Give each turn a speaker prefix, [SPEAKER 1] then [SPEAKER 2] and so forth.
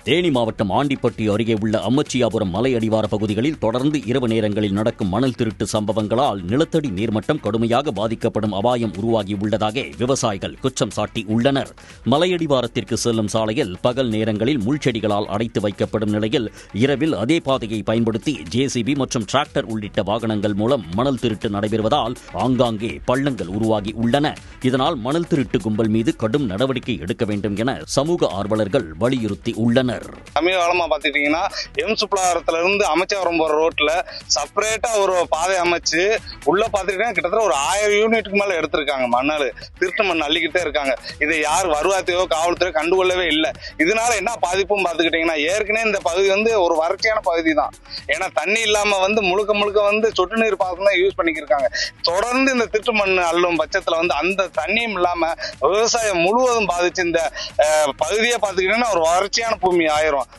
[SPEAKER 1] தேனி மாவட்டம் ஆண்டிப்பட்டி அருகே உள்ள அம்மச்சியாபுரம் மலை அடிவார பகுதிகளில் தொடர்ந்து இரவு நேரங்களில் நடக்கும் மணல் திருட்டு சம்பவங்களால் நிலத்தடி நீர்மட்டம் கடுமையாக பாதிக்கப்படும் அபாயம் உருவாகியுள்ளதாக விவசாயிகள் குற்றம் சாட்டி உள்ளனர். மலையடிவாரத்திற்கு செல்லும் சாலையில் பகல் நேரங்களில் முள்செடிகளால் அடைத்து வைக்கப்படும் நிலையில் இரவில் அதே பாதையை பயன்படுத்தி ஜேசிபி மற்றும் டிராக்டர் உள்ளிட்ட வாகனங்கள் மூலம் மணல் திருட்டு நடைபெறுவதால் ஆங்காங்கே பள்ளங்கள் உருவாகி உள்ளன. இதனால் மணல் திருட்டு கும்பல் மீது கடும் நடவடிக்கை எடுக்க வேண்டும் என சமூக ஆர்வலர்கள் வலியுறுத்தி உள்ளனர்.
[SPEAKER 2] சமீப காலமா பாத்துட்டீங்கன்னா எம்சுப்ளாரத்துல இருந்து அமைச்சவரம் போற ரோட்ல செப்பரேட்டா ஒரு பாதை அமைச்சு உள்ள பாத்துட்டீங்கன்னா கிட்டத்தட்ட ஒரு 1000 யூனிட்டுக்கு மேல எடுத்திருக்காங்க. மணல் திருட்டு மண் அள்ளிக்கிட்டே இருக்காங்க. இதை யார் வருவாத்தையோ காவல்துறையோ கண்டுகொள்ளவே இல்லை. இதனால என்ன பாதிப்பும் பாத்துக்கிட்டீங்கன்னா ஏற்கனவே இந்த பகுதி ஒரு வறட்சியான பகுதி தான். ஏன்னா தண்ணி இல்லாம முழுக்க சொட்டு நீர் பாசனம் தான் யூஸ் பண்ணிக்கிருக்காங்க. தொடர்ந்து இந்த திருட்டு மண் அள்ளும் பட்சத்துல அந்த தண்ணியும் இல்லாம விவசாயம் முழுவதும் பாதிச்சு இந்த பகுதியை பாத்துக்கிட்டீங்கன்னா ஒரு வறட்சியான பூமி ஆயிரும்.